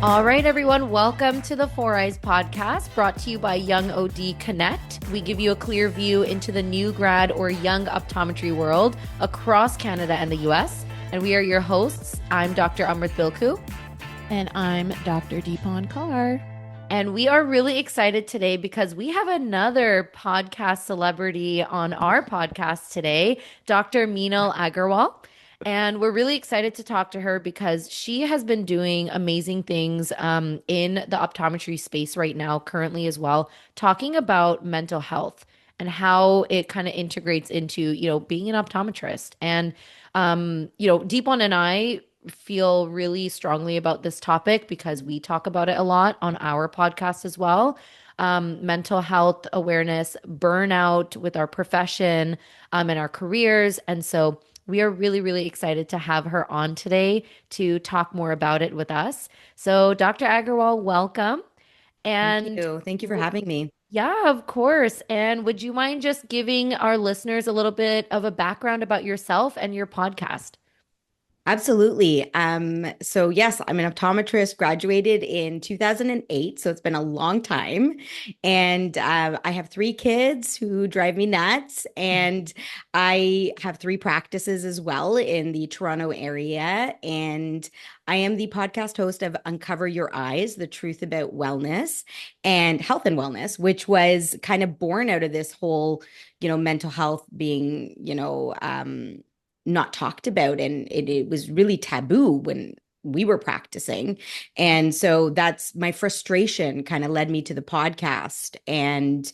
All right, everyone, welcome to the Four Eyes podcast brought to you by YoungOD Connect. We give you a clear view into the new grad or young optometry world across Canada and the US. And we are your hosts. I'm Dr. Amrit Bilku. And I'm Dr. Deepan Kaur. And we are really excited today because we have another podcast celebrity on our podcast today, Dr. Meenal Agarwal. And we're really excited to talk to her because she has been doing amazing things in the optometry space right now, currently as well, talking about mental health and how it kind of integrates into, being an optometrist. And, Deepan and I feel really strongly about this topic because we talk about it a lot on our podcast as well. Mental health awareness, burnout with our profession and our careers. And so we are really, really excited to have her on today to talk more about it with us. So, Dr. Agarwal, welcome. And Thank you for having me. Yeah, of course. And would you mind just giving our listeners a little bit of a background about yourself and your podcast? Absolutely. So yes, I'm an optometrist, graduated in 2008. So it's been a long time. And I have 3 kids who drive me nuts. And I have 3 practices as well in the Toronto area. And I am the podcast host of Uncover Your Eyes, the truth about wellness and health and wellness, which was kind of born out of this whole, mental health being, not talked about, and it was really taboo when we were practicing. And so that's my frustration kind of led me to the podcast. And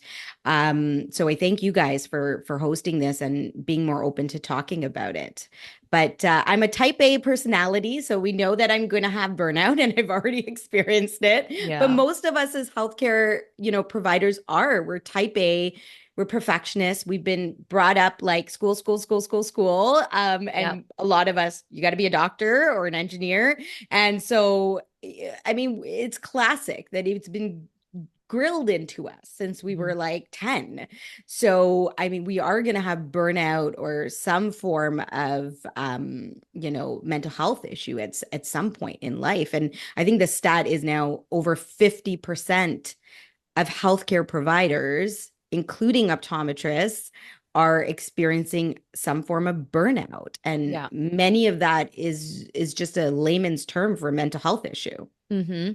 so I thank you guys for hosting this and being more open to talking about it. But I'm a type A personality, so we know that I'm going to have burnout, and I've already experienced it. Yeah. But most of us as healthcare, providers we're type A. We're perfectionists. We've been brought up like school. And a lot of us, you got to be a doctor or an engineer. And so, I mean, it's classic that it's been grilled into us since we were like 10. So, I mean, we are going to have burnout or some form of, mental health issue at some point in life. And I think the stat is now over 50% of healthcare providers, including optometrists, are experiencing some form of burnout. And many of that is just a layman's term for a mental health issue. Mm-hmm.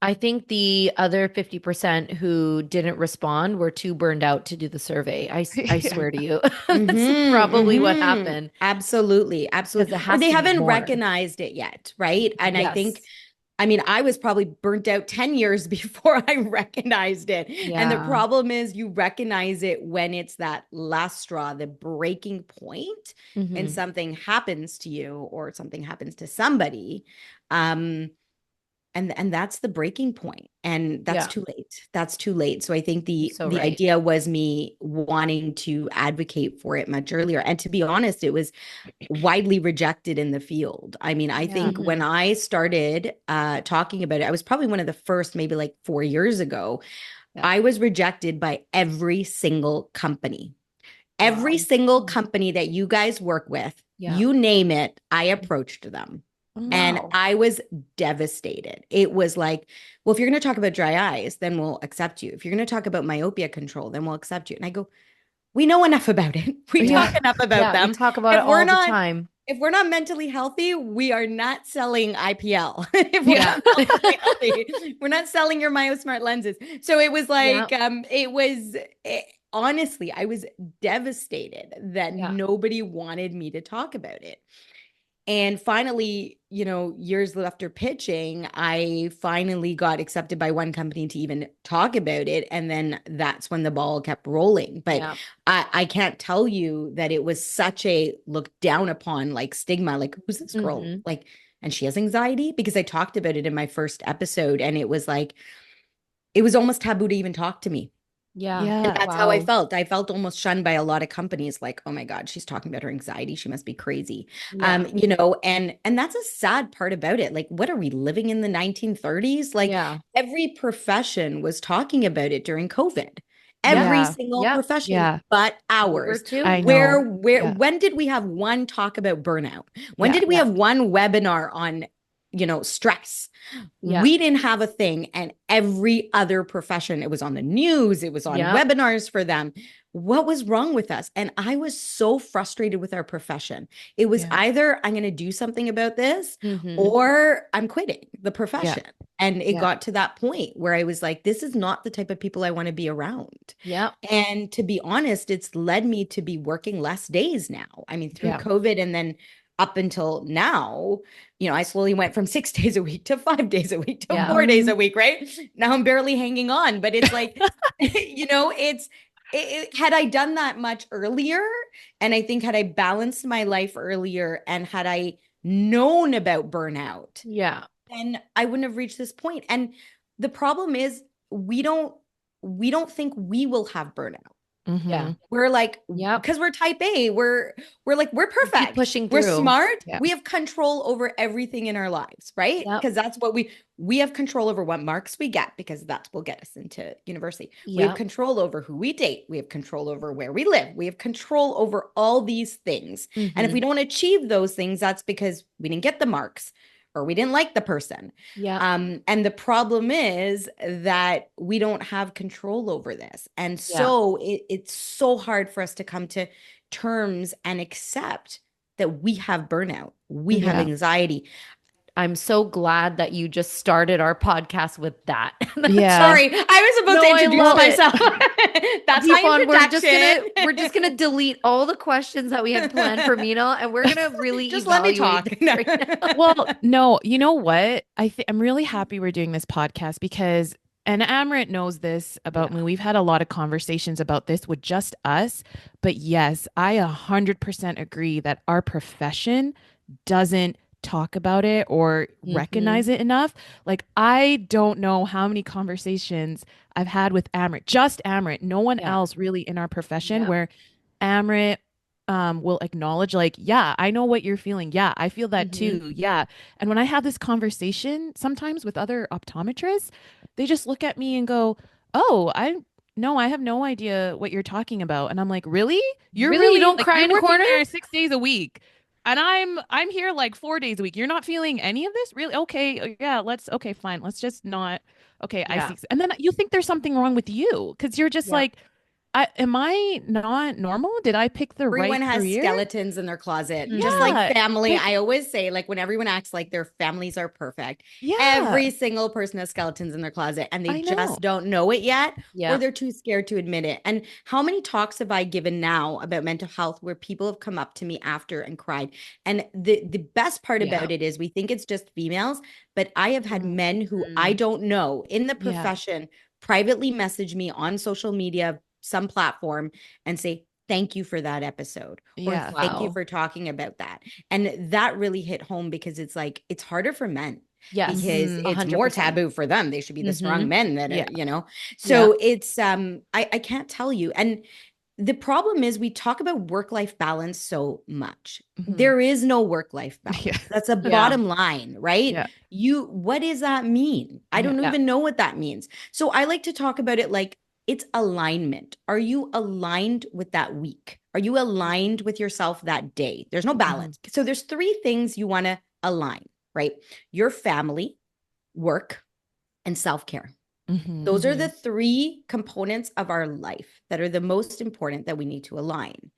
I think the other 50% who didn't respond were too burned out to do the survey. I swear to you. That's probably what happened. Absolutely. Or they haven't recognized it yet, right? And I mean, I was probably burnt out 10 years before I recognized it. Yeah. And the problem is you recognize it when it's that last straw, the breaking point, and something happens to you or something happens to somebody. And that's the breaking point. And that's too late. That's too late. So I think the idea was me wanting to advocate for it much earlier. And to be honest, it was widely rejected in the field. I mean, I think when I started talking about it, I was probably one of the first, maybe like 4 years ago. I was rejected by every single company. Every single company that you guys work with, you name it, I approached them. Wow. And I was devastated. It was like, well, if you're going to talk about dry eyes, then we'll accept you. If you're going to talk about myopia control, then we'll accept you. And I go, we know enough about it. We talk enough about them. We talk about it all the time. If we're not mentally healthy, we are not selling IPL. If we're not mentally healthy, we're not selling your MyoSmart lenses. So it was like, honestly, I was devastated that nobody wanted me to talk about it. And finally, years after pitching, I finally got accepted by one company to even talk about it. And then that's when the ball kept rolling. But I can't tell you that it was such a looked down upon like stigma, like, who's this girl? Like, and she has anxiety? Because I talked about it in my first episode, and it was like, it was almost taboo to even talk to me. Yeah. And that's how I felt. I felt almost shunned by a lot of companies, like, oh my God, she's talking about her anxiety. She must be crazy. And that's a sad part about it. Like, what are we living in the 1930s? Like every profession was talking about it during COVID. Every single profession, but ours. When did we have one talk about burnout? When did we have one webinar on stress. Yeah. We didn't have a thing, and every other profession, it was on the news, it was on webinars for them. What was wrong with us? And I was so frustrated with our profession. It was either I'm going to do something about this or I'm quitting the profession. And it got to that point where I was like, this is not the type of people I want to be around. Yeah. And to be honest, it's led me to be working less days now. I mean, through COVID and then up until now, I slowly went from 6 days a week to 5 days a week to 4 days a week, right? Now I'm barely hanging on, but it's like, had I done that much earlier, and I think had I balanced my life earlier and had I known about burnout, then I wouldn't have reached this point. And the problem is we don't think we will have burnout. Yeah. We're like, because we're type A, we're like, we're perfect. Keep pushing through. We're smart. We have control over everything in our lives, right? Because that's what we have control over what marks we get, because that will get us into university. We have control over who we date. We have control over where we live. We have control over all these things. And if we don't achieve those things, that's because we didn't get the marks, or we didn't like the person. And the problem is that we don't have control over this. And so it's so hard for us to come to terms and accept that we have burnout. We have anxiety. I'm so glad that you just started our podcast with that. Sorry, I was supposed to introduce myself. That's my introduction. We're just gonna delete all the questions that we had planned for Meenal, and we're gonna really just let me talk. Right now. Well, no, you know what? I'm really happy we're doing this podcast because, and Amrit knows this about me. We've had a lot of conversations about this with just us. But yes, I 100% agree that our profession doesn't talk about it or recognize it enough. Like, I don't know how many conversations I've had with Amrit, just Amrit, no one else really in our profession, where Amrit will acknowledge, like, yeah, I know what you're feeling. Yeah, I feel that too. Yeah. And when I have this conversation sometimes with other optometrists, they just look at me and go, oh, I have no idea what you're talking about. And I'm like, really? You don't cry in a corner? There 6 days a week. And I'm here like 4 days a week. You're not feeling any of this? Really? Okay. Yeah, okay, fine. Let's just not. Okay, I see. And then you think there's something wrong with you because you're just like, am I not normal? Did I pick the right career? Everyone has skeletons in their closet, just like family. I always say, like, when everyone acts like their families are perfect, every single person has skeletons in their closet, and they just don't know it yet, or they're too scared to admit it. And how many talks have I given now about mental health where people have come up to me after and cried? And the best part about it is we think it's just females, but I have had men who I don't know in the profession privately message me on social media, some platform, and say, thank you for that episode, or thank you for talking about that. And that really hit home, because it's like, it's harder for men. Because it's 100%. More taboo for them. They should be the strong men that are, so it's I can't tell you. And the problem is we talk about work-life balance so much. There is no work-life balance. That's a bottom line, right? What does that mean? I don't even know what that means. So I like to talk about it like it's alignment. Are you aligned with that week? Are you aligned with yourself that day? There's no balance. So there's 3 things you want to align, right? Your family, work, and self-care. Those are the 3 components of our life that are the most important that we need to align.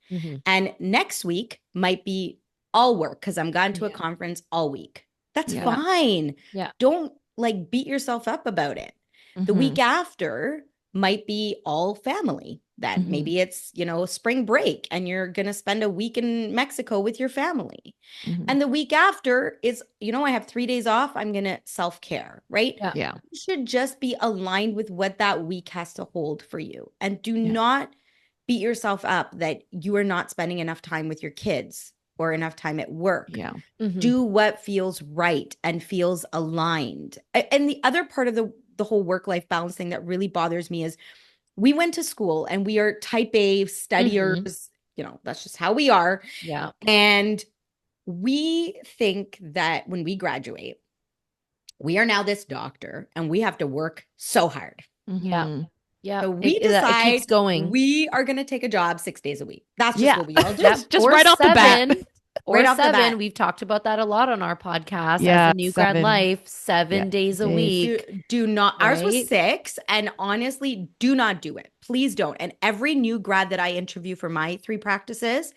And next week might be all work, because I'm gone to a conference all week. That's fine. Don't like beat yourself up about it. The week after might be all family. That maybe it's, spring break and you're going to spend a week in Mexico with your family. And the week after is, I have 3 days off. I'm going to self-care, right? You should just be aligned with what that week has to hold for you. And do not beat yourself up that you are not spending enough time with your kids or enough time at work. Do what feels right and feels aligned. And the other part of the whole work-life balance thing that really bothers me is we went to school and we are type A studiers, that's just how we are. And we think that when we graduate, we are now this doctor and we have to work so hard. So we decide it keeps going. We are going to take a job 6 days a week. That's just what we all do. Just right off the bat. or right off the 7. bat. We've talked about that a lot on our podcast as Yeah, a new grad 7. life, Yeah, 7 days a days. week, Do not, ours was right? 6, and honestly, do not do it. Please don't. And every new grad that I interview for my 3 practices,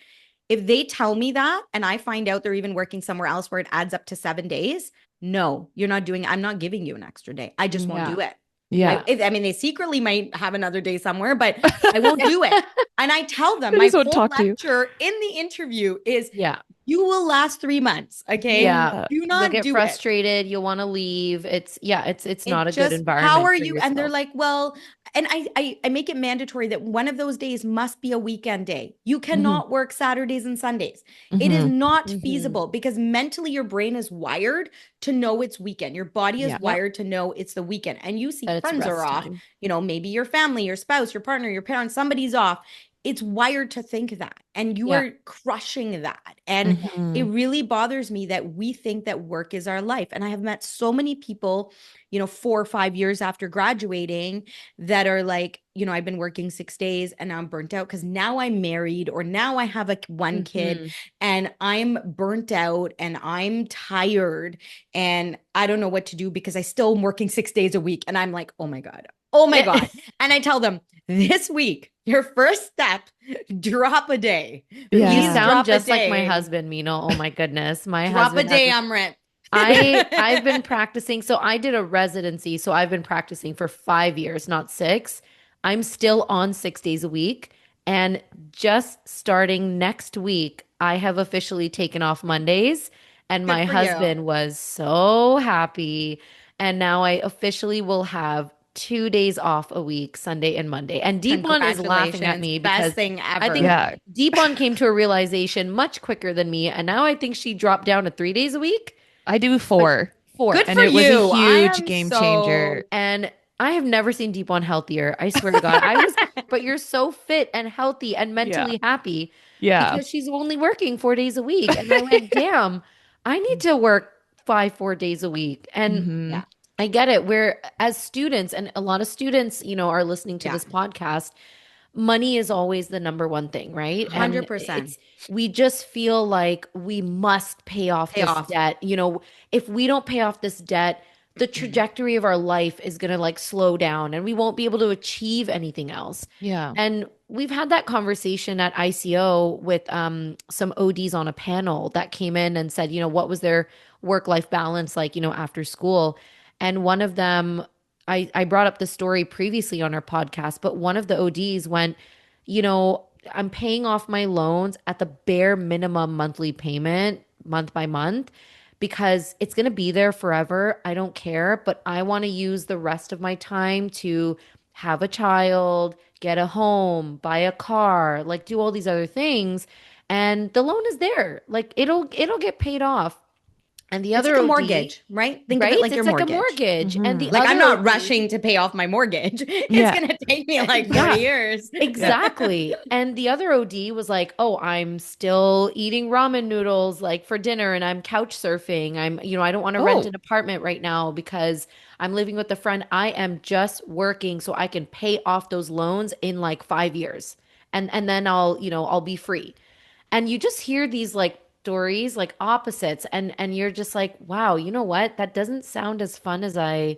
if they tell me that and I find out they're even working somewhere else where it adds up to 7 days, no, you're not doing it. I'm not giving you an extra day. I just won't Yeah. do it. Yeah. I mean, they secretly might have another day somewhere, but I won't do it. And I tell them I my just won't full talk to you. lecture in the interview is Yeah. you will last 3 months. Okay. Yeah. Yeah. Do You'll not get do it. frustrated. You'll want to leave. It's not It a good just, how environment are for you? And they're yourself. like, well, and I make it mandatory that one of those days must be a weekend day. You cannot work Saturdays and Sundays. It is Mm-hmm. not Mhm. feasible because mentally your brain is wired to know it's weekend. Your body is Yeah. Yep. wired to know it's the weekend. And you see That it's friends are rest off, time. maybe your family, your spouse, your partner, your parents, somebody's off. It's wired to think that. And you Yeah. are crushing that. And it Mm-hmm. really bothers me that we think that work is our life. And I have met so many people 4 or 5 years after graduating that are like, I've been working 6 days and now I'm burnt out because now I'm married or now I have one kid Mhm. and I'm burnt out and I'm tired and I don't know what to do because I still am working 6 days a week. And I'm like, oh my God. Oh my God. And I tell them this week, your first step, drop a day. You Please Yeah. sound drop a just like my day. husband, Meenal. Oh my goodness. My Drop a husband has day, a Amrit. I've been practicing. So I did a residency. So I've been practicing for 5 years, not 6. I'm still on 6 days a week. And just starting next week, I have officially taken off Mondays. And Good my for you. husband was so happy. And now I officially will have 2 days off a week, Sunday and Monday. And Deep One is laughing at Congratulations. me Best because thing I ever. think Yeah. Deep One came to a realization much quicker than me. And now I think she dropped down to 3 days a week. I do But 4. four. Good And for it was a you. I huge am game changer. so And I have never seen Deep One healthier. I swear to God. But you're so fit and healthy and Yeah. mentally happy Yeah. because she's only working 4 days a week. And I went, damn, I need to work 4 days a week. And Mm-hmm. yeah, I get it. We're as students, and a lot of students, are listening to yeah, this podcast. Money is always the number one thing, right? And 100% we just feel like we must pay off pay this off. debt. If we don't pay off this debt, the trajectory of our life is going to like slow down and we won't be able to achieve anything else. Yeah. And we've had that conversation at ICO with some ODs on a panel that came in and said, what was their work-life balance like, after school. And one of them, I brought up the story previously on our podcast, but one of the ODs went, I'm paying off my loans at the bare minimum monthly payment month by month because it's going to be there forever. I don't care, but I want to use the rest of my time to have a child, get a home, buy a car, like do all these other things. And the loan is there. Like it'll get paid off. And the It's other like a OD, mortgage, right? Think of it right? like your It's like a mortgage. mortgage. And Mm-hmm. the Like I'm other not OD, rushing to pay off my mortgage. It's Yeah. going to take me like yeah, 40 years. Yeah. exactly. And the other OD was like, "Oh, I'm still eating ramen noodles like for dinner and I'm couch surfing. I don't want to rent Oh, an apartment right now because I'm living with a friend. I am just working so I can pay off those loans in like 5 years. And then I'll be free." And you just hear these like stories like opposites and you're just like, "Wow, you know what? That doesn't sound as fun as I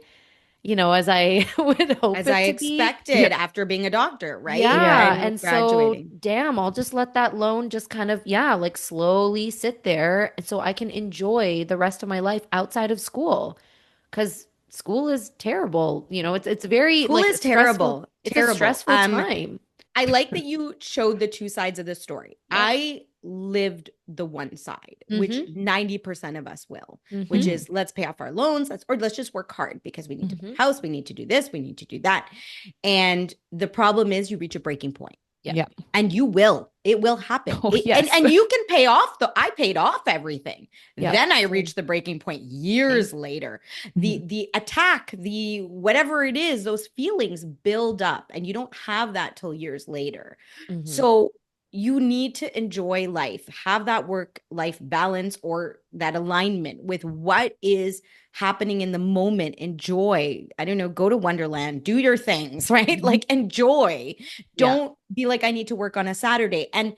would hope as it I to be." Yeah. expected after being a doctor, right? Yeah. Yeah. And And so, graduating. damn, I'll just let that loan just kind of, yeah, like slowly sit there so I can enjoy the rest of my life outside of school. Because school is terrible. It's very School like is stressful. terrible, It's a terrible. stressful time. I like that you showed the two sides of the story. Yep. I lived the one side, which Mm-hmm. 90% of us will, which Mm-hmm. is let's pay off our loans, let's just work hard because we need to buy Mm-hmm. a house, we need to do this, we need to do that. And the problem is you reach a breaking point. Yeah. Yeah. And it will happen. Oh, And yes. you can pay off I paid off everything. Yeah. Then I Same. reached the breaking point years later. Mhm. The attack, the whatever it is, those feelings build up and you don't have that till years later. Mm-hmm. So you need to enjoy life, have that work life balance or that alignment with what is happening in the moment. Enjoy. I don't know, go to Wonderland, do your things, right? Mhm. Like enjoy. Yeah. Don't be like, I need to work on a Saturday. And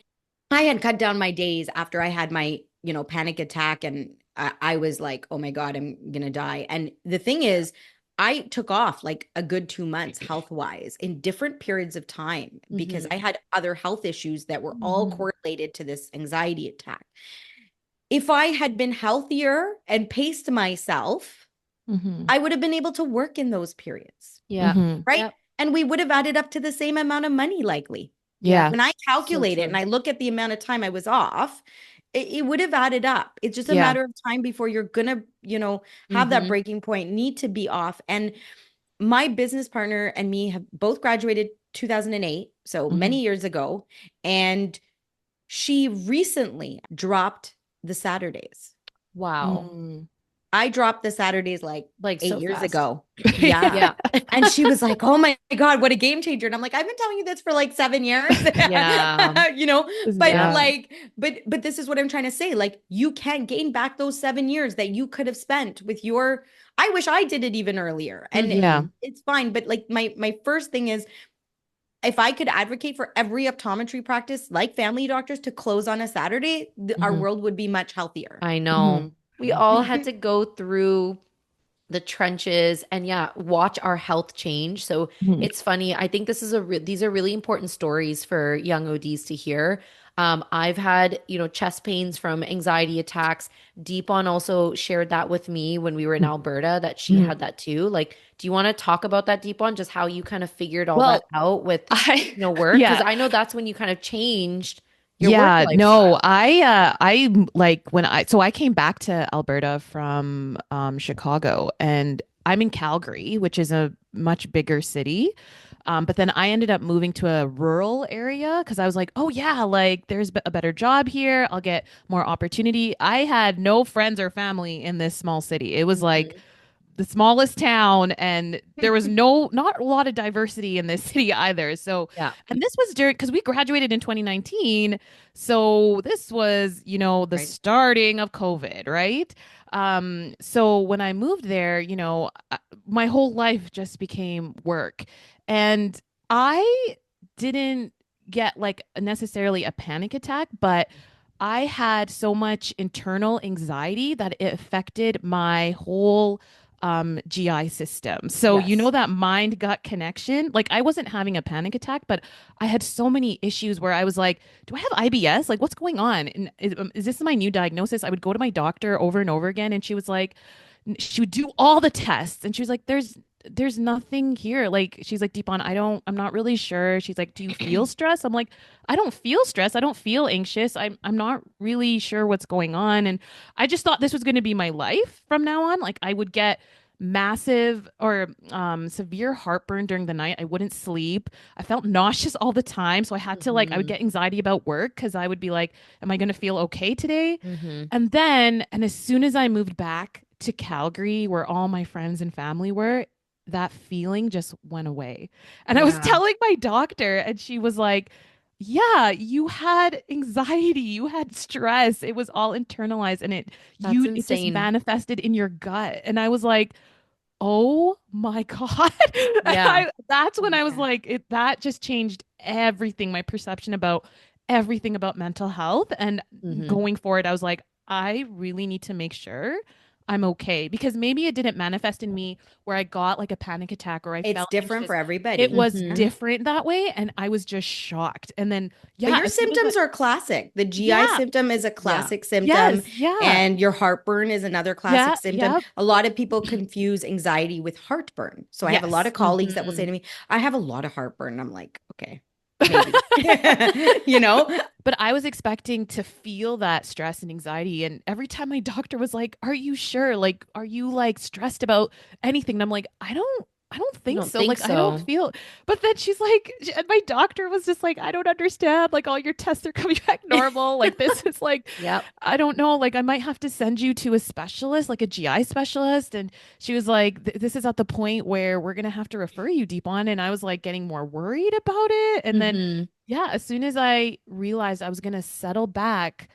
I had cut down my days after I had my panic attack, and I was like, oh my God, I'm gonna die. And the thing is, I took off like a good 2 months health wise in different periods of time because Hmm. I had other health issues that were all Mhm. correlated to this anxiety attack. If I had been healthier and paced myself, Mhm. I would have been able to work in those periods, Yeah. Mhm. right? Yep. And we would have added up to the same amount of money, likely. Yep. Yeah. When I So calculate it and true. I look at the amount of time I was off, it would have added up. It's just a Yeah. matter of time before you're gonna, have that Hmm. breaking point, need to be off. And my business partner and me have both graduated 2008, so Mhm. many years ago, and she recently dropped the Saturdays. Wow. Mm. I dropped the Saturdays like Like so 8 years fast. ago. Yeah. Yeah. And she was like, "Oh my God, what a game changer." And I'm like, "I've been telling you this for like 7 years." Yeah. you know, but Yeah. Yeah. like, but this is what I'm trying to say. Like, you can't gain back those 7 years that you could have spent with your. I wish I did it even earlier. And Yeah. Hmm. it's fine. But like my first thing is, if I could advocate for every optometry practice, like family doctors, to close on a Saturday, our Mhm. world would be much healthier. I know. Mhm. We all had to go through the trenches and yeah, watch our health change. So Mhm. it's funny. I think this is these are really important stories for young ODs to hear. I've had, chest pains from anxiety attacks. Deepon also shared that with me when we were in Alberta that she Mhm. had that too. Like, do you want to talk about that, Deepon? Just how you kind of figured all that Well, out with, I work? Because yeah. I know that's when you kind of changed your work Yeah, no, lifestyle. I like when I came back to Alberta from Chicago, and I'm in Calgary, which is a much bigger city. But then I ended up moving to a rural area because I was like, oh yeah, like there's a better job here. I'll get more opportunity. I had no friends or family in this small city. It was like Hmm. the smallest town, and there was not a lot of diversity in this city either. So, Yeah. and this was during, because we graduated in 2019, so this was, the Right. starting of COVID, right? So when I moved there, my whole life just became work, and I didn't get like necessarily a panic attack, but I had so much internal anxiety that it affected my whole GI system. So Yes. that mind gut connection. Like I wasn't having a panic attack, but I had so many issues where I was like, do I have IBS? Like what's going on? And is this my new diagnosis? I would go to my doctor over and over again, and she would do all the tests, and she was like, there's nothing here. Like she's like, Deepon, I'm not really sure. She's like, do you feel stress? I'm like, I don't feel stress. I don't feel anxious. I'm not really sure what's going on. And I just thought this was going to be my life from now on. Like I would get massive or severe heartburn during the night. I wouldn't sleep. I felt nauseous all the time. So I would Hmm. get anxiety about work because I would be like, am I going to feel okay today? Hmm. And as soon as I moved back to Calgary, where all my friends and family were, that feeling just went away. And I was Yeah. telling my doctor, and she was like, yeah, you had anxiety, you had stress. It was all internalized, and That's it just insane. manifested in your gut. And I was like, oh my God. Yeah. That's when I was Yeah. like, that just changed everything, my perception about everything about mental health. And Hmm. going forward, I was like, I really need to make sure I'm okay, because maybe it didn't manifest in me where I got like a panic attack or I It's felt different for anxious. It everybody. was Yeah. Hmm. different that way. And I was just shocked. And then, But yeah, your as soon as symptoms are classic. The GI yeah, symptom is a Yeah. classic symptom, yes, yeah, and your heartburn is another classic yeah, symptom. yeah, A lot of people confuse anxiety with heartburn. So I have a lot yes. of colleagues that will say Hmm. to me, I have a lot of heartburn. I'm like, okay, maybe. you know? But I was expecting to feel that stress and anxiety. And every time my doctor was like, are you sure? Like, are you like stressed about anything? And I'm like, I don't I think don't so. think Like, I don't so. feel. But then she's like, and my doctor was just like, I don't understand. Like, all your tests are coming back normal. Like, this is like, Yep. I don't know. Like, I might have to send you to a specialist, like a GI specialist. And she was like, this is at the point where we're going to have to refer you deep on. And I was like getting more worried about it. And then Hmm. yeah, as soon as I realized I was going to settle back,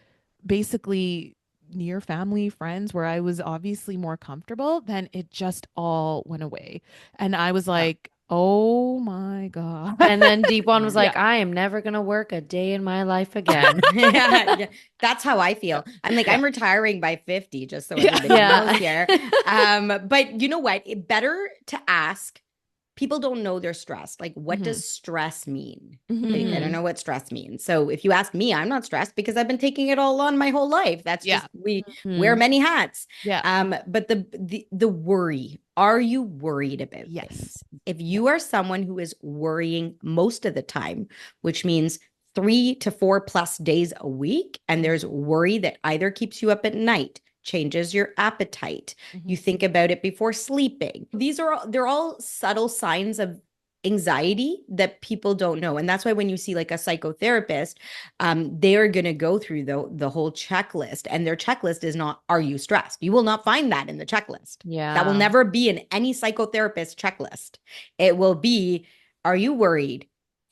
basically near family, friends, where I was obviously more comfortable, then it just all went away. And I was Yeah. like, Oh my God. And then Deep One was Yeah. like, I am never going to work a day in my life again. Yeah, that's how I Yeah. feel. I'm like, Yeah. I'm retiring by 50, just so Yeah. everybody knows Yeah. here. But you know what? Better to ask. People don't know they're stressed. Like, what Mhm. does stress mean? They don't Mhm. know what stress means. So if you ask me, I'm not stressed because I've been taking it all on my whole life. That's Yeah. just we wear Mhm. many hats. Yeah. But the worry, are you worried about Yes. things? If Yeah. you are someone who is worrying most of the time, which means 3 to 4+ days a week, and there's Mhm. worry that either keeps you up at night, changes your appetite, you Mhm. think about it before sleeping. They're all subtle signs of anxiety that people don't know. And that's why when you see like a psychotherapist, they are going to go through the whole checklist, and their checklist is not, are you stressed? You will not find that in the checklist. That will Yeah. never be in any psychotherapist checklist. It will be, are you worried?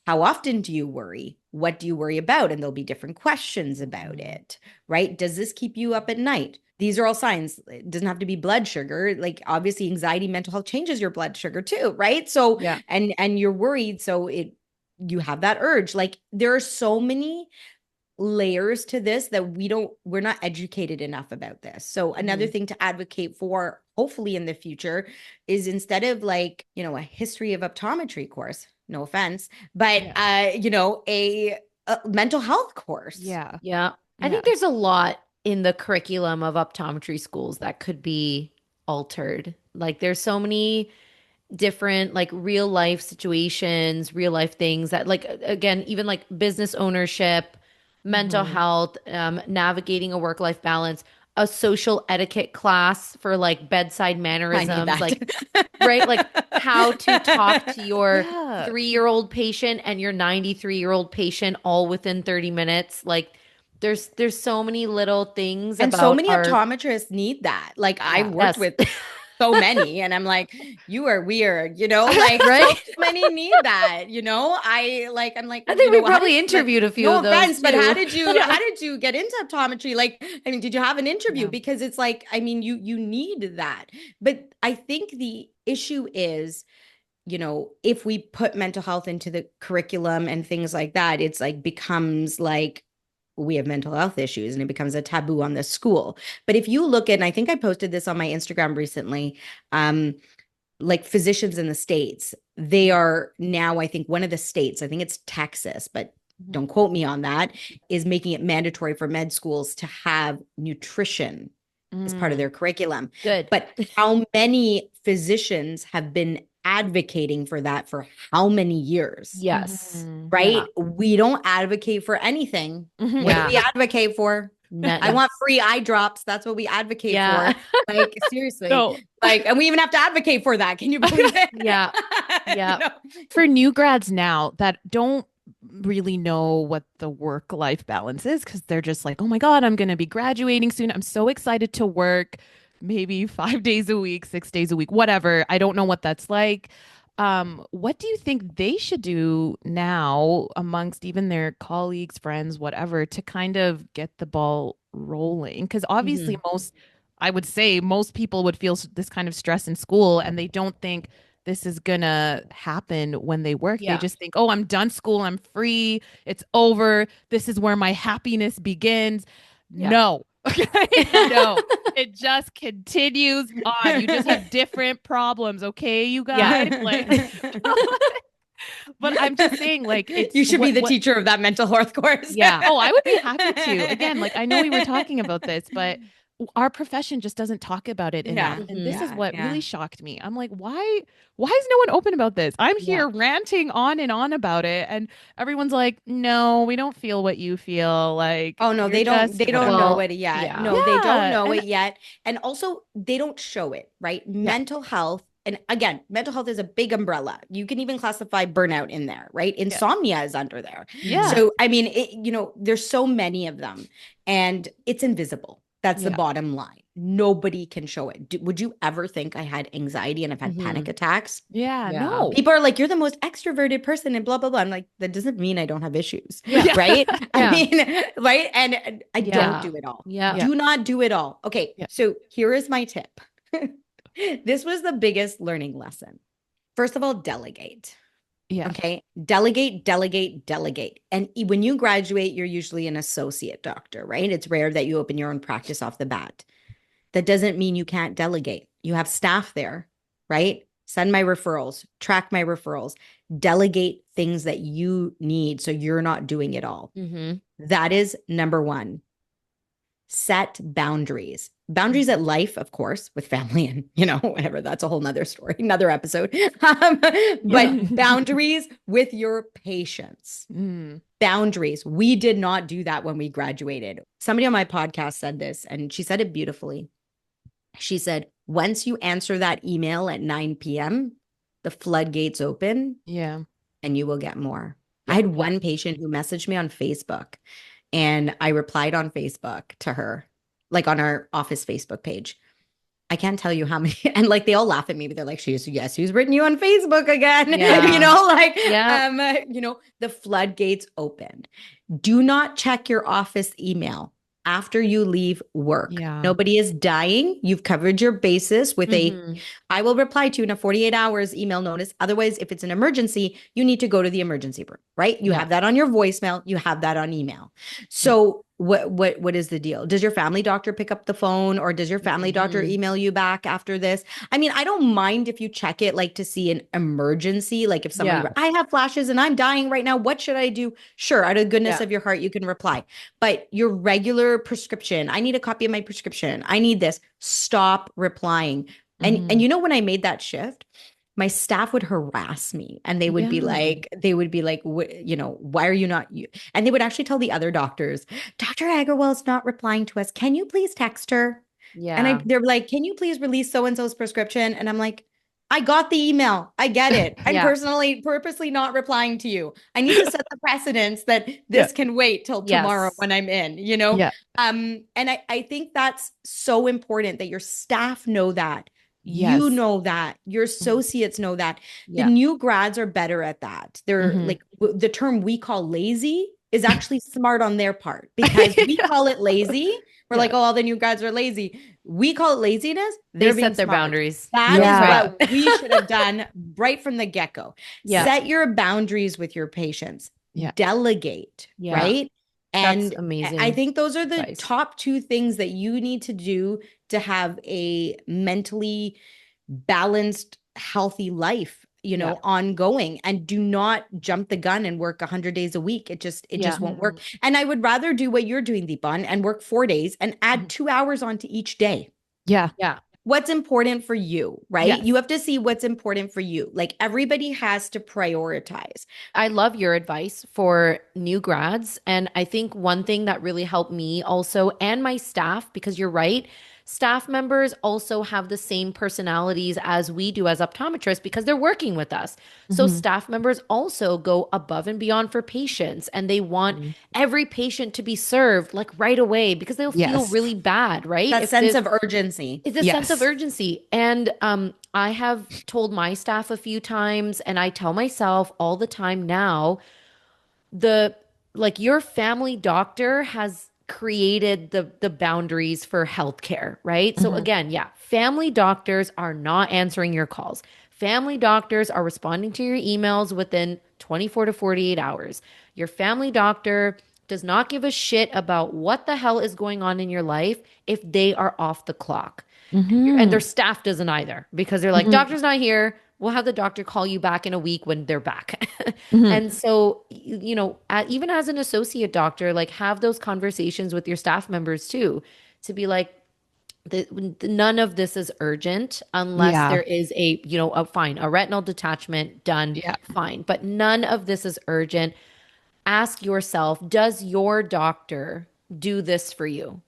How often do you worry? What do you worry about? And there'll be different questions about Mhm. it, right? Does this keep you up at night? These are all signs. It doesn't have to be blood sugar. Like obviously anxiety, mental health changes your blood sugar too, right? So Yeah. and you're worried, so it you have that urge. Like there are so many layers to this that we're not educated enough about this. So another Mhm. thing to advocate for hopefully in the future is, instead of like, a history of optometry course, no offense, but Yeah. a mental health course. Yeah. Yeah. I Yeah. think there's a lot in the curriculum of optometry schools that could be altered. Like there's so many different like real life situations, real life things that like again, even like business ownership, mental Mhm. health, navigating a work-life balance, a social etiquette class for like bedside I need mannerisms, that. like right, like how to talk to your Yeah. 3-year-old patient and your 93-year-old patient all within 30 minutes. Like there's so many little things And so about many our optometrists need that. Like I've Yeah. worked yes. with so many, and I'm like, you are weird, like so Right? many need that, I'm like, I think we how did probably like, interviewed a few no of those offense, but how too. did you Yeah. get into optometry? Like, I mean, did you have an interview? Yeah. Because it's like, I mean, you need that. But I think the issue is, if we put mental health into the curriculum and things like that, it's like becomes like we have mental health issues and it becomes a taboo on the school. But if you look at, and I think I posted this on my Instagram recently, like physicians in the States, they are now, I think one of the states, I think it's Texas, but Mhm. don't quote me on that, is making it mandatory for med schools to have nutrition as part of Mm. their curriculum. Good. But how many physicians have been advocating for that for how many years? Yes. Mhm. Yeah. Right? We don't advocate for anything. Mhm. What do Yeah. we advocate for? I want Yes. free eye drops. That's what we advocate for. Yeah. Like, seriously. No. Like, and we even have to advocate for that. Can you believe it? Yeah. You Yeah. know? For new grads now that don't really know what the work-life balance is, because they're just like, oh my God, I'm going to be graduating soon. I'm so excited to work maybe 5 days a week, 6 days a week, whatever. I don't know what that's like. What do you think they should do now amongst even their colleagues, friends, whatever, to kind of get the ball rolling? Because obviously, Mhm. I would say most people would feel this kind of stress in school and they don't think this is gonna happen when they work. They Yeah. just think, oh, I'm done school, I'm free, it's over. This is where my happiness begins. Yeah. No. Okay. No. It just continues on. You just have different problems, okay, you Yeah. guys? Like, but I'm just saying, like, it's You should be the what teacher of that mental health course. Yeah. oh, I would be happy to. Again, like I know we were talking about this, but our profession just doesn't talk about it enough. Yeah, And this Mhm. is yeah, what yeah. really shocked me. I'm like, why is no one open about this? I'm Yeah. here ranting on and on about it, and everyone's like, no, we don't feel what you feel. Like Oh no, you're they just don't whatever. know Well, it yet. yeah. No, they don't Yeah. know And it yet. And also they don't show it, right? yeah, Mental health, and again, mental health is a big umbrella. You can even classify burnout in there, right? yeah, Insomnia is under there. yeah, Mhm. So, I mean, there's so many of them and it's invisible. That's the yeah. bottom line. Nobody can show it. Would you ever think I had anxiety and I've had panic Mhm. attacks? Yeah. Yeah. No. People are like, you're the most extroverted person and blah, blah, blah. I'm like, that doesn't mean I don't have issues, Yeah. Yeah. right? I Yeah. mean, right? And I don't Yeah. do it all. Yeah. Yeah. Do not do it all. Okay. Yeah. So here is my tip. This was the biggest learning lesson. First of all, delegate. Yeah. Okay. Delegate, delegate, delegate. And when you graduate, you're usually an associate doctor, right? It's rare that you open your own practice off the bat. That doesn't mean you can't delegate. You have staff there, right? Send my referrals, track my referrals, delegate things that you need so you're not doing it all. That is number one. Set boundaries. Boundaries at life, of course, with family and, whatever. That's a whole nother story, another episode. But boundaries with your patients. Boundaries. We did not do that when we graduated. Somebody on my podcast said this, and she said it beautifully. She said, once you answer that email at 9 p.m., the floodgates open. Yeah. And you will get more. I had one patient who messaged me on Facebook, and I replied on Facebook to her, like on our office Facebook page. I can't tell you how many, and like they all laugh at me, but they're like, who's written you on Facebook again? The floodgates opened. Do not check your office email after you leave work. Yeah. Nobody is dying. You've covered your basis with I will reply to you in a 48 hours email notice. Otherwise, if it's an emergency, you need to go to the emergency room, right? You have that on your voicemail. You have that on email. So what is the deal? Does your family doctor pick up the phone, or does your family doctor email you back after this? I mean, I don't mind if you check it like to see an emergency, like if someone, I have flashes and I'm dying right now, what should I do? Sure, out of the goodness of your heart, you can reply. But your regular prescription, I need a copy of my prescription, I need this, stop replying. And when I made that shift, my staff would harass me, and they would be like, why are you not you? And they would actually tell the other doctors, Dr. Agarwal is not replying to us. Can you please text her? Yeah. And they're like, can you please release so-and-so's prescription? And I'm like, I got the email. I get it. I'm purposely not replying to you. I need to set the precedence that this can wait till tomorrow when I'm in, Yeah. And I think that's so important that your staff know that. Yes. You know that. Your associates know that. The new grads are better at that. They're like, the term we call lazy is actually smart on their part, because we call it lazy. We're like, oh, all the new grads are lazy. We call it laziness. They set their boundaries. That is what we should have done right from the get-go. Set your boundaries with your patients. Delegate, right? And that's amazing. I think those are the top two things that you need to do to have a mentally balanced, healthy life, ongoing. And do not jump the gun and work 100 days a week. It just won't work. And I would rather do what you're doing, Deepan, and work 4 days and add 2 hours onto each day. Yeah. What's important for you, right? Yes. You have to see what's important for you. Like, everybody has to prioritize. I love your advice for new grads. And I think one thing that really helped me also, and my staff, because you're right, staff members also have the same personalities as we do as optometrists because they're working with us. So staff members also go above and beyond for patients, and they want every patient to be served like right away because they'll feel really bad, right? That sense of urgency. It's a sense of urgency. And I have told my staff a few times, and I tell myself all the time now, your family doctor has created the boundaries for healthcare, right? So again, family doctors are not answering your calls. Family doctors are responding to your emails within 24 to 48 hours. Your family doctor does not give a shit about what the hell is going on in your life if they are off the clock. And their staff doesn't either, because they're like, doctor's not here. We'll have the doctor call you back in a week when they're back. And so, even as an associate doctor, like, have those conversations with your staff members too, to be like, none of this is urgent unless there is a retinal detachment done, fine. But none of this is urgent. Ask yourself, does your doctor do this for you?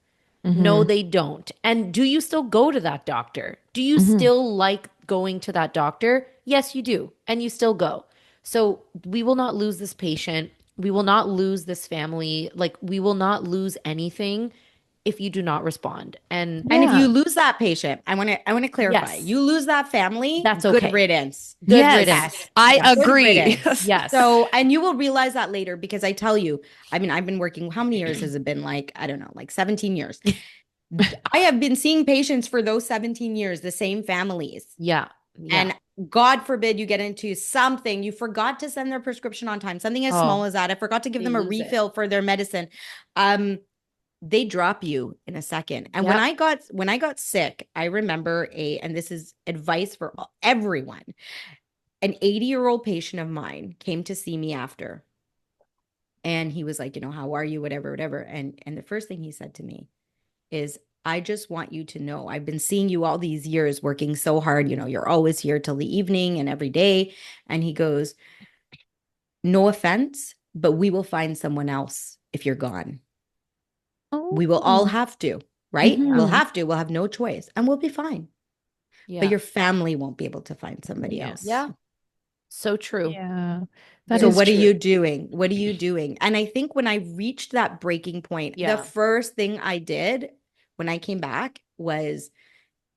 No, they don't. And do you still go to that doctor? Do you still like going to that doctor? Yes, you do. And you still go. So we will not lose this patient. We will not lose this family. Like, we will not lose anything if you do not respond. And if you lose that patient, I want to clarify. You lose that family, that's okay. Good riddance. Good riddance. I agree. Yes. So, and you will realize that later, because I tell you, I mean, I've been working, how many years has it been? Like, I don't know, like 17 years. I have been seeing patients for those 17 years, the same families. Yeah. And God forbid you get into something, you forgot to send their prescription on time, something as small Oh, as that. I forgot to give they them a lose it. refill for their medicine. Um, they drop you in a second. And Yep. when I got sick, I remember and this is advice for everyone. An 80-year-old patient of mine came to see me after, and he was like, how are you, whatever, whatever. And the first thing he said to me is, I just want you to know I've been seeing you all these years working so hard. You're always here till the evening and every day. And he goes, no offense, but we will find someone else if you're gone. We will all Oh. have to, right? Yeah. We'll Hmm. have to. We'll have no choice and we'll be fine. But Yeah. your family won't be able to find somebody else. Yeah. So true. Yeah, that So is Very what are true. you true. doing? What are you doing? And I think when I reached that breaking point, the Yeah. first thing I did when I came back was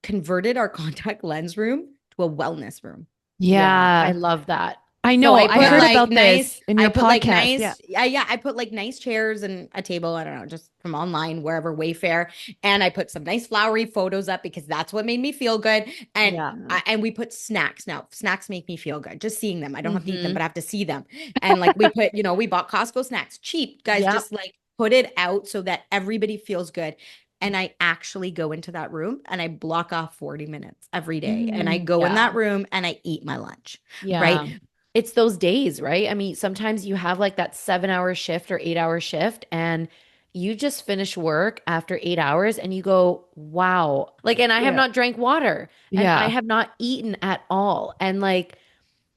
converted our contact lens room to a wellness room. Yeah. I Yeah, love that. I So know. I I put heard Yeah. like about nice, this in I your put like podcast. Yeah. nice, yeah, I put like nice chairs and a table, I don't know, just from online, wherever, Wayfair. And I put some nice flowery photos up because that's what made me feel good. And Yeah. and we put snacks. Now, snacks make me feel good. Just seeing them. I don't have to eat them, Mm-hmm. but I have to see them. And like we put, we bought Costco snacks, cheap, guys, Yep. just like put it out so that everybody feels good. And I actually go into that room and I block off 40 minutes every day. And I Mm, go in Yeah. that room and I eat my lunch, Yeah. right? It's those days, right? I mean, sometimes you have like that 7 hour shift or 8 hour shift, and you just finish work after 8 hours and you go, wow. Like, and I have Yeah. not drank water and I yeah. have not eaten at all. And like,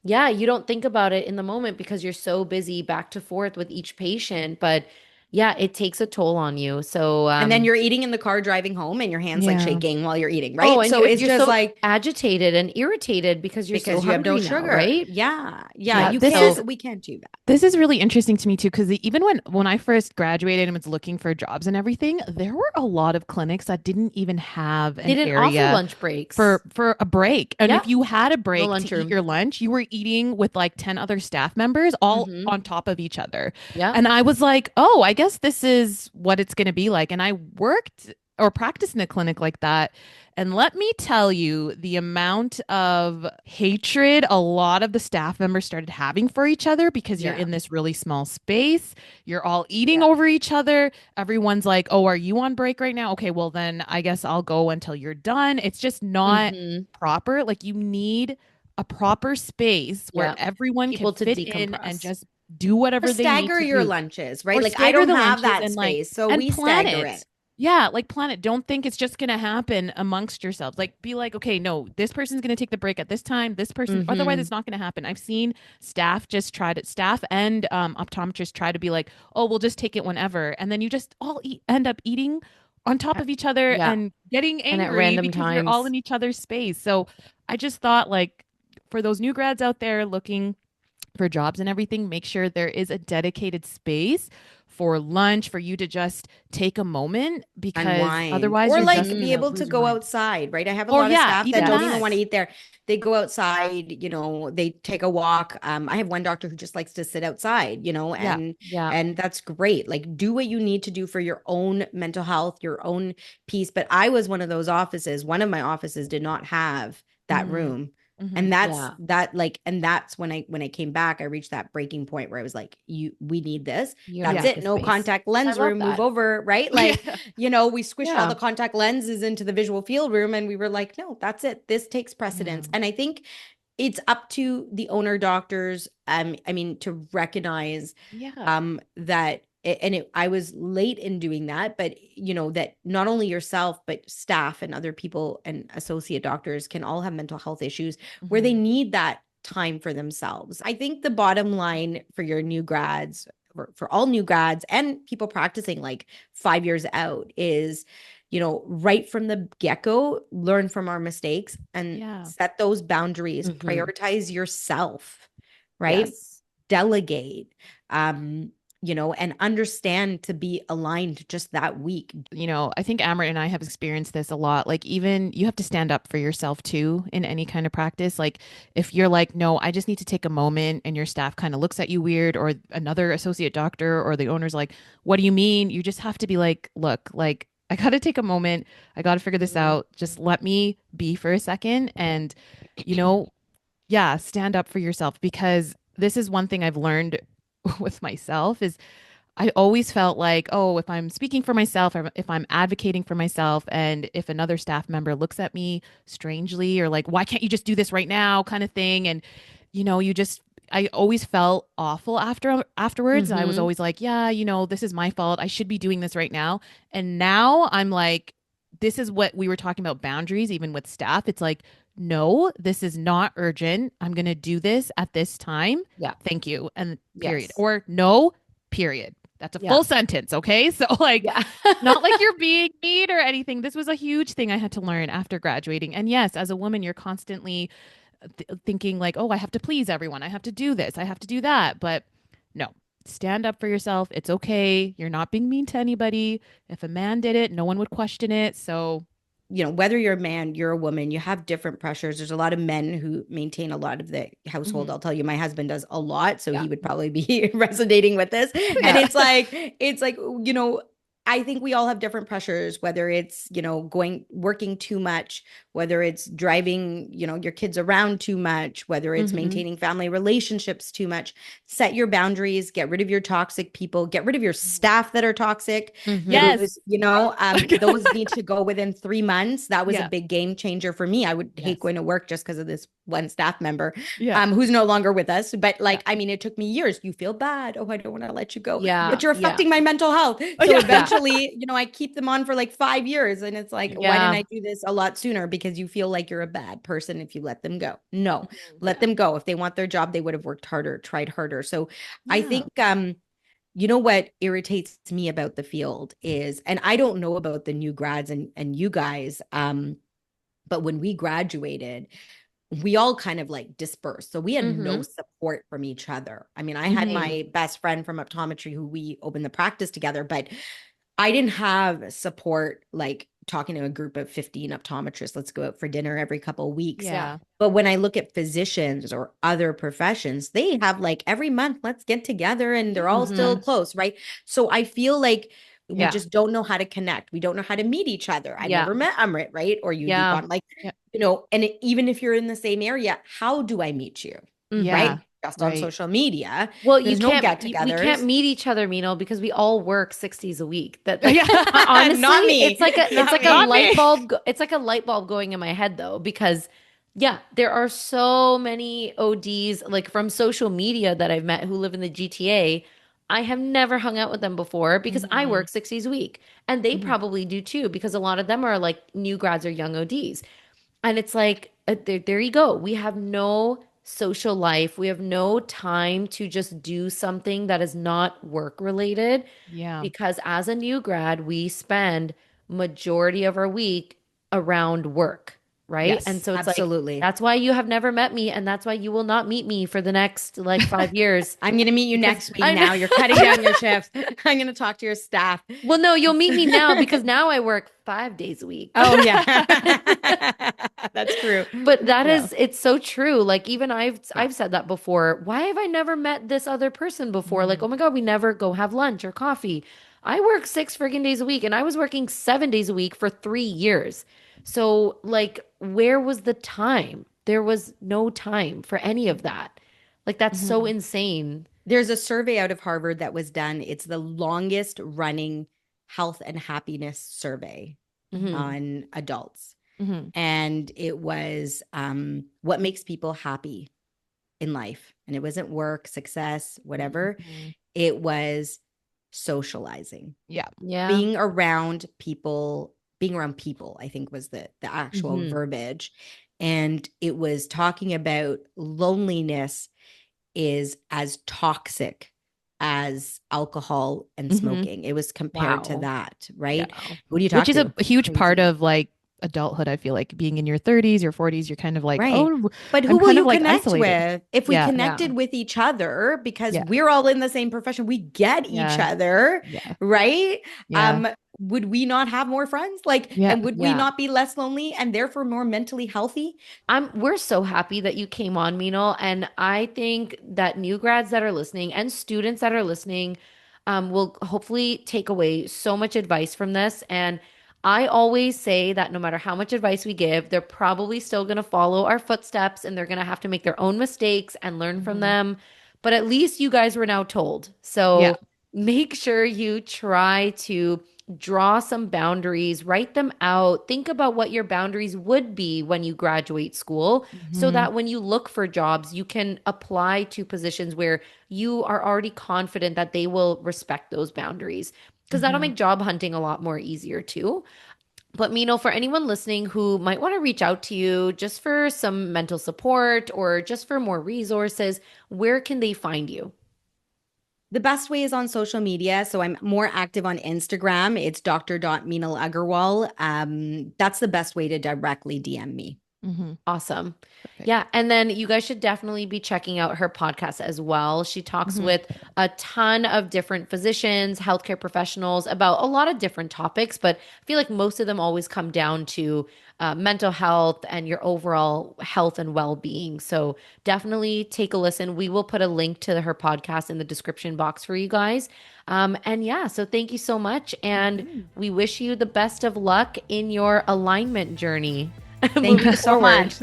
yeah, you don't think about it in the moment because you're so busy back to forth with each patient. But yeah, it takes a toll on you. So, And then you're eating in the car driving home and your hands like Yeah. shaking while you're eating, oh, right? and So it's you're just so like agitated and irritated because you're so because you have no hungry now, sugar. right? Yeah. Yeah. Yeah. Yeah. You This is So, can't, we can't do that. This is really interesting to me too, because even when I first graduated and was looking for jobs and everything, there were a lot of clinics that didn't even have they an didn't offer area lunch breaks. for a break. And Yeah. if you had a No break to eat lunchroom. your lunch, you were eating with like 10 other staff members all Mm-hmm. on top of each other. Yeah. And I was like, "Oh, I guess this is what it's going to be like." And I worked or practiced in a clinic like that. And let me tell you, the amount of hatred a lot of the staff members started having for each other because you're Yeah. in this really small space. You're all eating Yeah. over each other. Everyone's like, "Oh, are you on break right now? Okay, well, then I guess I'll go until you're done." It's just not Mm-hmm. proper. Like, you need a proper space where Yeah. everyone can People to fit in and decompress. just do Or whatever they need stagger to your do lunches, right? or Like I stagger don't the have lunches that and like space. So and we plan stagger it. it. Yeah, like plan it. Don't think it's just gonna happen amongst yourselves. Like be like, okay, no, this person's gonna take the break at this time. This person, otherwise, Mm-hmm. it's not gonna happen. I've seen staff just try to staff and optometrists try to be like, oh, we'll just take it whenever, and then you just all end up eating on top of each other Yeah. and getting And at angry random because you're all times. in each other's space. So I just thought like for those new grads out there looking for jobs and everything, make sure there is a dedicated space for lunch for you to just take a moment because Unwind otherwise or you're just like Mm-hmm. be gonna able to lose your go mind. outside, right? I have a Or lot of yeah, staff that even don't even that. want to Yes. eat there. They go outside, they take a walk. I have one doctor who just likes to sit outside, Yeah. Yeah. and that's great. Like do what you need to do for your own mental health, your own peace. But I was one of those offices, one of my offices did not have that Mm, room. hmm. And Yeah. that's when I came back, I reached that breaking point where I was like, we need this. You That's Yeah. make a it. No space. contact I lens love room, move that. over, right? Like, Yeah. we squished all Yeah. the contact lenses into the visual field room and we were like, no, that's it. This takes Yeah. precedence. And I think it's up to the owner doctors, I mean, to recognize Yeah. that I was late in doing that, but that not only yourself, but staff and other people and associate doctors can all have mental health issues where they Hmm. need that time for themselves. I think the bottom line for your new grads, for all new grads and people practicing like 5 years out is, right from the get-go, learn from our mistakes and Yeah. set those boundaries, Mm-hmm. prioritize yourself, right? Yes. Delegate, and understand to be aligned just that week. I think Amrit and I have experienced this a lot. Like, even you have to stand up for yourself too in any kind of practice. Like, if you're like, no, I just need to take a moment, and your staff kind of looks at you weird, or another associate doctor or the owner's like, what do you mean? You just have to be like, look, like, I got to take a moment. I got to figure this Mhm. out. Just let me be for a second. And, you know, yeah, stand up for yourself because this is one thing I've learned with myself is I always felt like, oh, if I'm speaking for myself, or if I'm advocating for myself, and if another staff member looks at me strangely or like, why can't you just do this right now, kind of thing, and you just, I always felt awful afterwards. I was Mm-hmm. always like, yeah, this is my fault. I should be doing this right now. And now I'm like, this is what we were talking about boundaries, even with staff. It's like, no, this is not urgent. I'm going to do this at this time. Yeah. Thank you. And period. Yes. Or no, period. That's a Yeah. full sentence. Okay. So, like, Yeah. not like you're being mean or anything. This was a huge thing I had to learn after graduating. And yes, as a woman, you're constantly thinking, like, oh, I have to please everyone. I have to do this. I have to do that. But no, stand up for yourself. It's okay. You're not being mean to anybody. If a man did it, no one would question it. So, Whether you're a man, you're a woman, you have different pressures. There's a lot of men who maintain a lot of the household. mhm. I'll tell you, my husband does a lot, so Yeah. he would probably be resonating with this. And Yeah. it's like, I think we all have different pressures, whether it's, working too much, whether it's driving, your kids around too much, whether it's Mm-hmm. maintaining family relationships too much. Set your boundaries, get rid of your toxic people, get rid of your staff that are toxic. Mm-hmm. Yes. Those need to go within 3 months. That was a Yeah. big game changer for me. I would hate Yes. going to work just because of this one staff member, Yeah. who's no longer with us. But Yeah. like, I mean, it took me years. You feel bad. Oh, I don't want to let you go, Yeah. but you're Yeah. affecting my mental health. Oh, So yeah. Yeah. eventually, I keep them on for like 5 years. And it's like, why didn't Yeah. I do this a lot sooner? Because you feel like you're a bad person if you let them go. No, Mhm. let Yeah. them go. If they want their job, they would have worked harder, tried harder. So I Yeah. think, what irritates me about the field is, and I don't know about the new grads and you guys, but when we graduated, we all kind of like dispersed. So we had no Mm-hmm. support from each other. I mean, I had Mhm. Same. my best friend from optometry who we opened the practice together, but I didn't have support like talking to a group of 15 optometrists. Let's go out for dinner every couple of weeks. Yeah. Yeah. But when I look at physicians or other professions, they have like every month, let's get together and they're all Yeah. still Mm-hmm. close, right? So I feel like we Yeah. just don't know how to connect. We don't know how to meet each other. I've Yeah. never met Amrit, right? Or you, Yeah. Deepan. Like, Yeah. even if you're in the same area, how do I meet you? Mm-hmm. Right? Yeah. Just on Right. social media. Well, There's no we can't get-togethers. meet each other, Meenal, because we all work 6 days a week. That Yeah. honestly, Not me. it's Not like a me. Not light me. bulb. It's like a light bulb going in my head though, because yeah, there are so many ODs like from social media that I've met who live in the GTA. I have never hung out with them before because I Mhm. work 6 days a week, and they Mhm. probably do too because a lot of them are like new grads or young ODs. And it's like, there you go. We have no social life. We have no time to just do something that is not work related Yeah. because as a new grad, we spend majority of our week around work, right? And Yes. so it's like, Absolutely. that's why you have never met me, and that's why you will not meet me for the next like 5 years I'm going to meet you because next week I know. now. You're cutting down your shifts. I'm going to talk to your staff. Well, no, you'll meet me now because now I work 5 days a week. Oh, yeah. That's true. But that Yeah. is, it's so true. Like even Yeah. I've said that before. Why have I never met this other person before? Like, Mhm. oh my God, we never go have lunch or coffee. I work 6 friggin' days a week and I was working 7 days a week for 3 years. So like, where was the time? There was no time for any of that. Like that's so Mhm. insane. There's a survey out of Harvard that was done. It's the longest running health and happiness survey Hmm. on adults. Mhm. And it was what makes people happy in life. And it wasn't work, success, whatever. Mhm. It was socializing. Yeah. Yeah. Being around people, I think was the actual Hmm. verbiage. And it was talking about loneliness is as toxic as alcohol and Mhm. smoking. It was compared to Wow. that, Yeah. right? Who do you Which talk is a to? huge part Crazy. of like adulthood. I feel like being in your 30s, your 40s, you're kind of like, Right. oh, But who I'm will kind of you like connect isolated. with? If we Yeah. Yeah. connected with each other, because Yeah. we're all in the same profession, we get each Yeah. other, Yeah. right? Yeah. Would we not have more friends? Like, Yeah. and would we Yeah. not be less lonely and therefore more mentally healthy? We're so happy that you came on, Meenal. And I think that new grads that are listening and students that are listening will hopefully take away so much advice from this. And I always say that no matter how much advice we give, they're probably still going to follow our footsteps and they're going to have to make their own mistakes and learn from Mhm. them. But at least you guys were now told. Yeah. So make sure you try to draw some boundaries, write them out, think about what your boundaries would be when you graduate school so Mhm. that when you look for jobs, you can apply to positions where you are already confident that they will respect those boundaries. Because that'll Mhm. make job hunting a lot more easier too. But Mino, for anyone listening who might want to reach out to you just for some mental support or just for more resources, where can they find you? The best way is on social media. So I'm more active on Instagram. It's Meenal Agarwal. That's the best way to directly DM me. Mhm. Awesome. Perfect. Yeah. And then you guys should definitely be checking out her podcast as well. She talks Mhm. with a ton of different physicians, healthcare professionals about a lot of different topics, but I feel like most of them always come down to mental health and your overall health and well being. So definitely take a listen. We will put a link to her podcast in the description box for you guys. And yeah, so thank you so much. And Mhm. we wish you the best of luck in your alignment journey. Thank Moving you so forward. much.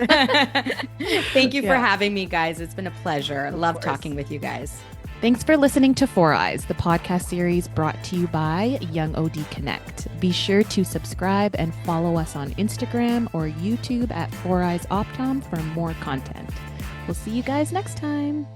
Thank you for Yeah, having me, guys. It's been a pleasure. Of Love course. talking with you guys. thanks for listening to Four Eyes, the podcast series brought to you by YoungOD Connect. Be sure to subscribe and follow us on Instagram or YouTube at Four Eyes Optom for more content. We'll see you guys next time.